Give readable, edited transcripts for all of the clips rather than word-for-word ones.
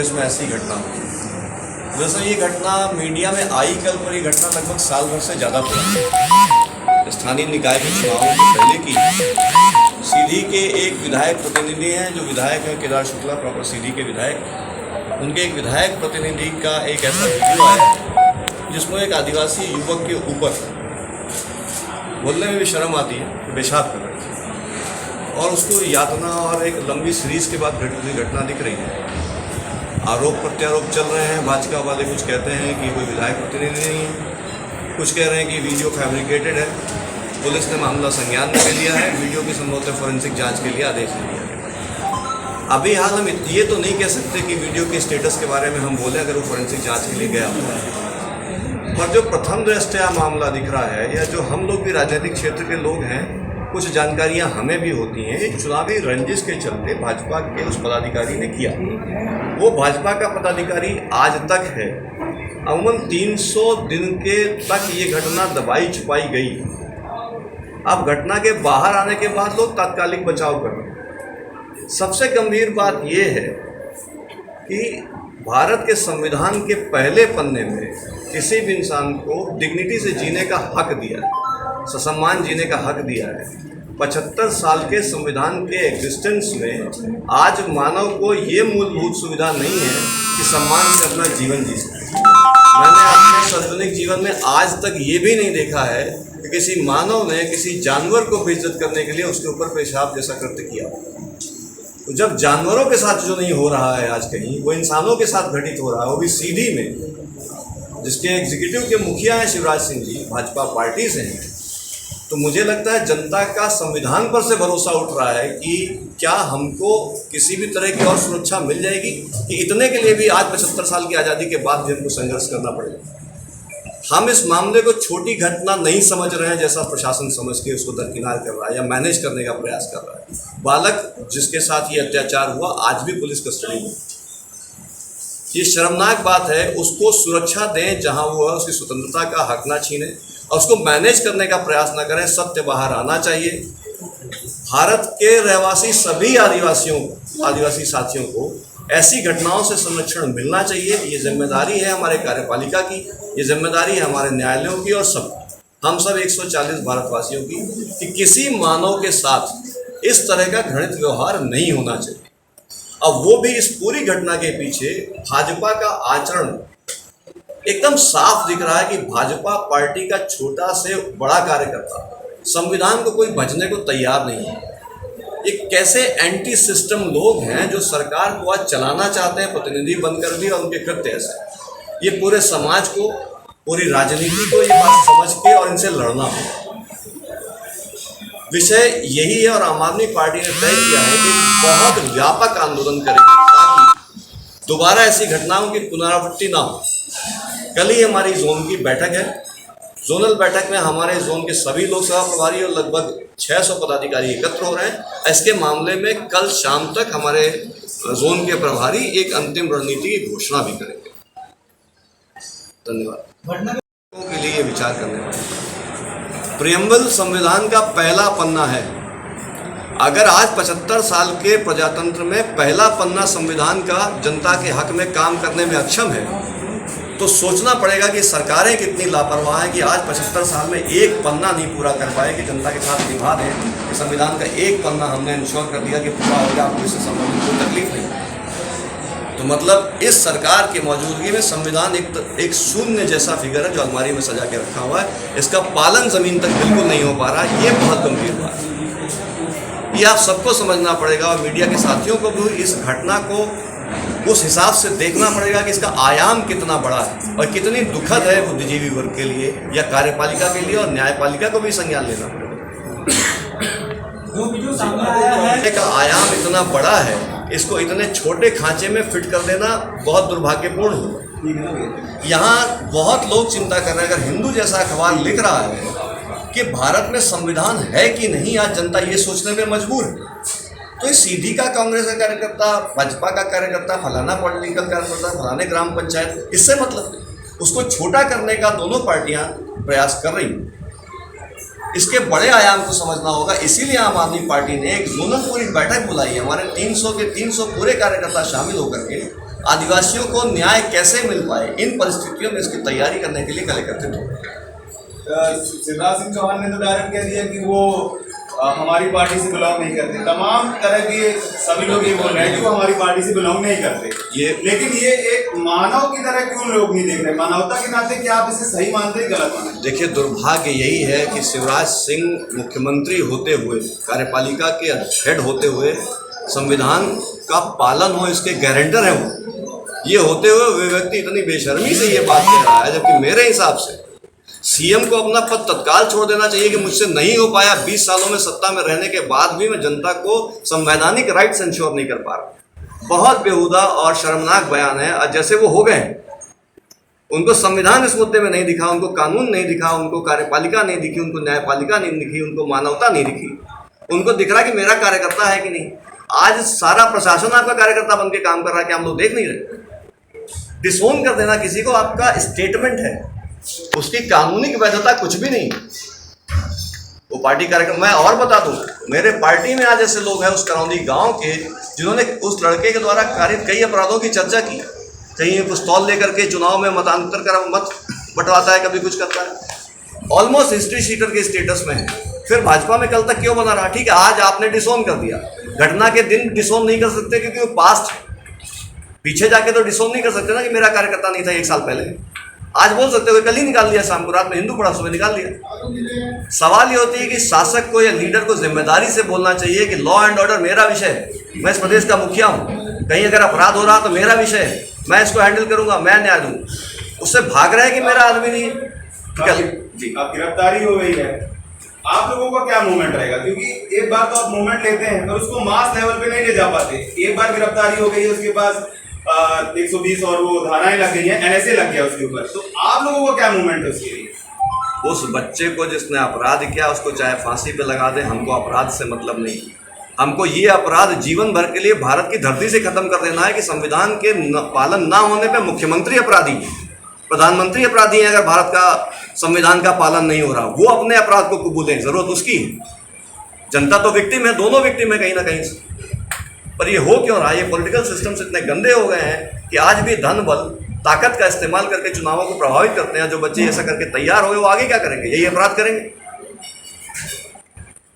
प्रदेश में ऐसी घटना हुई। दरअसल ये घटना मीडिया में आई कल, पर ये घटना लगभग साल भर से ज़्यादा पुरानी, स्थानीय निकाय के चुनावों के पहले की। सीधी के एक विधायक प्रतिनिधि हैं, जो विधायक हैं केदार शुक्ला, प्रॉपर सीधी के विधायक। उनके एक विधायक प्रतिनिधि का एक ऐसा वीडियो आया जिसमें एक आदिवासी युवक के ऊपर, बोलने में भी शर्म आती है, पेशाब कर रहे थे और उसको यातना और एक लंबी सीरीज के बाद घटना दिख रही है। आरोप प्रत्यारोप चल रहे हैं। भाजपा वाले कुछ कहते हैं कि कोई विधायक प्रतिनिधि नहीं है, कुछ कह रहे हैं कि वीडियो फैब्रिकेटेड है। पुलिस ने मामला संज्ञान में ले लिया है, वीडियो की संभवतः फोरेंसिक जांच के लिए आदेश दे दिया गया। अभी हाल हम ये तो नहीं कह सकते कि वीडियो के स्टेटस के बारे में हम बोले अगर वो फोरेंसिक जांच के लिए गया हुआ है, पर जो प्रथम दृष्टया मामला दिख रहा है, या जो हम लोग भी राजनीतिक क्षेत्र के लोग हैं, कुछ जानकारियां हमें भी होती हैं। एक चुनावी रंजिश के चलते भाजपा के उस पदाधिकारी ने किया, वो भाजपा का पदाधिकारी आज तक है। अमूमन 300 दिन के तक ये घटना दबाई छुपाई गई। अब घटना के बाहर आने के बाद लोग तात्कालिक बचाव कर रहे हैं। सबसे गंभीर बात ये है कि भारत के संविधान के पहले पन्ने में किसी भी इंसान को डिग्निटी से जीने का हक दिया है, ससम्मान जीने का हक दिया है। 75 साल के संविधान के एग्जिस्टेंस में आज मानव को ये मूलभूत सुविधा नहीं है कि सम्मान से अपना जीवन जी सके। मैंने अपने सार्वजनिक जीवन में आज तक ये भी नहीं देखा है कि किसी मानव ने किसी जानवर को बेइज्जत करने के लिए उसके ऊपर पेशाब जैसा कृत्य किया। तो जब जानवरों के साथ जो नहीं हो रहा है आज कहीं, वो इंसानों के साथ घटित हो रहा है, वो भी सीधी में, जिसके एग्जीक्यूटिव के मुखिया हैं शिवराज सिंह जी, भाजपा पार्टी से हैं। तो मुझे लगता है जनता का संविधान पर से भरोसा उठ रहा है कि क्या हमको किसी भी तरह की और सुरक्षा मिल जाएगी, कि इतने के लिए भी आज 75 साल की आज़ादी के बाद भी हमको संघर्ष करना पड़ेगा। हम इस मामले को छोटी घटना नहीं समझ रहे हैं, जैसा प्रशासन समझ के उसको दरकिनार कर रहा है या मैनेज करने का प्रयास कर रहा है। बालक जिसके साथ ये अत्याचार हुआ आज भी पुलिस कस्टडी में। ये शर्मनाक बात है। उसको सुरक्षा दें जहाँ वो है, उसकी स्वतंत्रता का हक ना छीनें और उसको मैनेज करने का प्रयास ना करें। सत्य बाहर आना चाहिए। भारत के रहवासी सभी आदिवासी साथियों को ऐसी घटनाओं से संरक्षण मिलना चाहिए। ये जिम्मेदारी है हमारे कार्यपालिका की, ये जिम्मेदारी है हमारे न्यायालयों की और हम सब 140 भारतवासियों की, कि किसी मानव के साथ इस तरह का घृणित व्यवहार नहीं होना चाहिए। अब वो भी इस पूरी घटना के पीछे भाजपा का आचरण एकदम साफ दिख रहा है कि भाजपा पार्टी का छोटा से बड़ा कार्यकर्ता संविधान को कोई भजने को तैयार नहीं है। ये कैसे एंटी सिस्टम लोग हैं जो सरकार को आज चलाना चाहते हैं, प्रतिनिधि बनकर भी, और उनके कृत्य ऐसे। ये पूरे समाज को, पूरी राजनीति को ये बात समझ के और इनसे लड़ना हो। विषय यही है और आम आदमी पार्टी ने तय किया है कि बहुत व्यापक आंदोलन करेगी ताकि दोबारा ऐसी घटनाओं की पुनरावृत्ति ना हो। कल ही हमारी जोन की बैठक है। जोनल बैठक में हमारे जोन के सभी लोकसभा प्रभारी और लगभग 600 पदाधिकारी एकत्र हो रहे हैं। इसके मामले में कल शाम तक हमारे जोन के प्रभारी एक अंतिम रणनीति की घोषणा भी करेंगे। धन्यवाद। के लिए विचार करने वाले प्रियम्बल संविधान का पहला पन्ना है। अगर आज 75 साल के प्रजातंत्र में पहला पन्ना संविधान का जनता के हक में काम करने में अक्षम है, तो सोचना पड़ेगा कि सरकारें कितनी लापरवाह हैं कि आज 75 साल में एक पन्ना नहीं पूरा कर पाए कि जनता के साथ निभा दें कि संविधान का एक पन्ना हमने इंश्योर कर दिया कि पूरा हो गया, आपको इससे संबंधित कोई तकलीफ नहीं। तो मतलब इस सरकार की मौजूदगी में संविधान एक शून्य जैसा फिगर है जो अलमारी में सजा के रखा हुआ है। इसका पालन ज़मीन तक बिल्कुल नहीं हो पा रहा। ये बहुत गंभीर बात है। ये आप सबको समझना पड़ेगा और मीडिया के साथियों को भी इस घटना को उस हिसाब से देखना पड़ेगा कि इसका आयाम कितना बड़ा है और कितनी दुखद है बुद्धिजीवी वर्ग के लिए या कार्यपालिका के लिए, और न्यायपालिका को भी संज्ञान लेना पड़ेगा। का आयाम इतना बड़ा है, इसको इतने छोटे खांचे में फिट कर देना बहुत दुर्भाग्यपूर्ण होगा। यहाँ बहुत लोग चिंता कर रहे हैं। अगर हिंदू जैसा अखबार लिख रहा है कि भारत में संविधान है कि नहीं, आज जनता ये सोचने में मजबूर है। तो इस सीधी का कांग्रेस का कार्यकर्ता, भाजपा का कार्यकर्ता, फलाना पॉलिटिकल कार्यकर्ता, फलाने ग्राम पंचायत, इससे मतलब नहीं। उसको छोटा करने का दोनों पार्टियां प्रयास कर रही हैं। इसके बड़े आयाम को समझना होगा। इसीलिए आम आदमी पार्टी ने एक जोनल पूरी बैठक बुलाई है। हमारे 300 के 300 पूरे कार्यकर्ता शामिल होकर के आदिवासियों को न्याय कैसे मिल पाए, इन परिस्थितियों में इसकी तैयारी करने के लिए कल एकत्रित हो। शिवराज सिंह चौहान ने तो डायरेक्ट कह दिया कि वो हमारी पार्टी से बिलोंग नहीं करते। तमाम तरह के सभी लोग ये बोल रहे हैं कि वो हमारी पार्टी से बिलोंग नहीं करते। लेकिन ये एक मानव की तरह क्यों लोग नहीं देख रहे? मानवता के नाते क्या आप इसे सही मानते हैं, गलत मानते हैं? देखिए, दुर्भाग्य यही है कि शिवराज सिंह मुख्यमंत्री होते हुए, कार्यपालिका के हेड होते हुए, संविधान का पालन हो इसके गारंटर हैं वो, ये होते हुए वे व्यक्ति इतनी बेशर्मी से ये बात कह रहा है। जबकि मेरे हिसाब से सीएम को अपना पद तत्काल छोड़ देना चाहिए कि मुझसे नहीं हो पाया, 20 सालों में सत्ता में रहने के बाद भी मैं जनता को संवैधानिक राइट्स इंश्योर नहीं कर पा रहा। बहुत बेहुदा और शर्मनाक बयान है। और जैसे वो हो गए, उनको संविधान इस मुद्दे में नहीं दिखा, उनको कानून नहीं दिखा, उनको कार्यपालिका नहीं दिखी, उनको न्यायपालिका नहीं दिखी, उनको मानवता नहीं दिखी। उनको दिख रहा कि मेरा कार्यकर्ता है कि नहीं। आज सारा प्रशासन आपका कार्यकर्ता बन के काम कर रहा है कि हम लोग देख नहीं रहे। डिसोन कर देना किसी को आपका स्टेटमेंट है, उसकी कानूनी वैधता कुछ भी नहीं। वो पार्टी कार्यक्रम, मैं और बता दूं, मेरे पार्टी में आज ऐसे लोग हैं उस करौंदी गांव के, जिन्होंने उस लड़के के द्वारा कारित कई अपराधों की चर्चा की। कहीं पिस्तौल लेकर के चुनाव में मतांतर कर मत बंटवाता है, कभी कुछ करता है, ऑलमोस्ट हिस्ट्री शीटर के स्टेटस में है। फिर भाजपा में कल तक क्यों बना रहा? ठीक है, आज आपने डिसोन कर दिया, घटना के दिन डिसोन नहीं कर सकते क्योंकि वो पास्ट, पीछे जाके तो डिसोन नहीं कर सकते ना कि मेरा कार्यकर्ता नहीं था 1 साल पहले। आज बोल सकते हो, कल ही निकाल लिया, शाम को रात में हिंदू पड़ा, सुबह निकाल लिया। सवाल ये होती है कि शासक को या लीडर को जिम्मेदारी से बोलना चाहिए कि लॉ एंड ऑर्डर मेरा विषय है, मैं इस प्रदेश का मुखिया हूँ, कहीं अगर अपराध हो रहा तो मेरा विषय है, मैं इसको हैंडल करूंगा, मैं न्याय दूँ। उससे भाग रहे हैं कि मेरा आदमी नहीं है। जी, अब गिरफ्तारी हो गई है, आप लोगों का क्या मूवमेंट रहेगा? क्योंकि एक बार तो आप मूवमेंट लेते हैं और उसको मास लेवल पे नहीं ले जा पाते। एक बार गिरफ्तारी हो गई है, उसके पास 120 और वो धाराएं लग गई हैं, NSA लग गया उसके ऊपर, तो आप लोगों का क्या मूवमेंट है उसके लिए? उस बच्चे को जिसने अपराध किया उसको चाहे फांसी पे लगा दे, हमको अपराध से मतलब नहीं। हमको ये अपराध जीवन भर के लिए भारत की धरती से खत्म कर देना है कि संविधान के पालन ना होने पे मुख्यमंत्री अपराधी है, प्रधानमंत्री अपराधी है। अगर भारत का संविधान का पालन नहीं हो रहा, वो अपने अपराध को कबूलें, जरूरत उसकी है। जनता तो विक्टिम है, दोनों विक्टिम है कहीं ना कहीं से। पर ये हो क्यों रहा है? ये पॉलिटिकल सिस्टम्स इतने गंदे हो गए हैं कि आज भी धन बल ताकत का इस्तेमाल करके चुनावों को प्रभावित करते हैं। जो बच्चे ऐसा करके तैयार हो गए, वो आगे क्या करेंगे? यही अपराध करेंगे।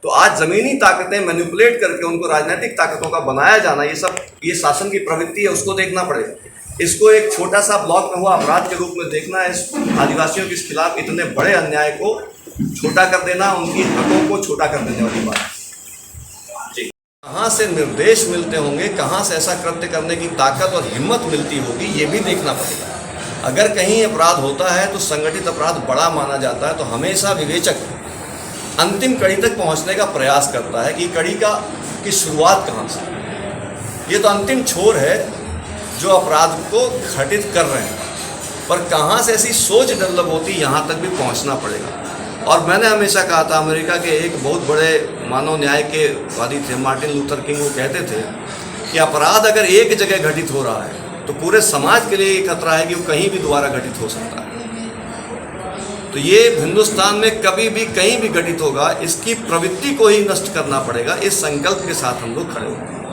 तो आज जमीनी ताकतें मैनिपुलेट करके उनको राजनीतिक ताकतों का बनाया जाना, ये शासन की प्रवृत्ति है, उसको देखना पड़ेगा। इसको एक छोटा सा ब्लॉक में हुआ अपराध के रूप में देखना है। इस आदिवासियों के खिलाफ इतने बड़े अन्याय को छोटा कर देना, उनकी हकों को छोटा कर देने वाली बात। कहाँ से निर्देश मिलते होंगे, कहाँ से ऐसा कृत्य करने की ताकत और हिम्मत मिलती होगी, ये भी देखना पड़ेगा। अगर कहीं अपराध होता है तो संगठित अपराध बड़ा माना जाता है, तो हमेशा विवेचक अंतिम कड़ी तक पहुँचने का प्रयास करता है कि कड़ी की शुरुआत कहाँ से। ये तो अंतिम छोर है जो अपराध को घटित कर रहे हैं, पर कहाँ से ऐसी सोच डेवलप होती, यहाँ तक भी पहुँचना पड़ेगा। और मैंने हमेशा कहा था, अमेरिका के एक बहुत बड़े मानव न्याय के वादी थे मार्टिन लूथर किंग, वो कहते थे कि अपराध अगर एक जगह घटित हो रहा है तो पूरे समाज के लिए खतरा है कि वो कहीं भी दोबारा घटित हो सकता है। तो ये हिंदुस्तान में कभी भी कहीं भी घटित होगा, इसकी प्रवृत्ति को ही नष्ट करना पड़ेगा। इस संकल्प के साथ हम लोग खड़े होंगे।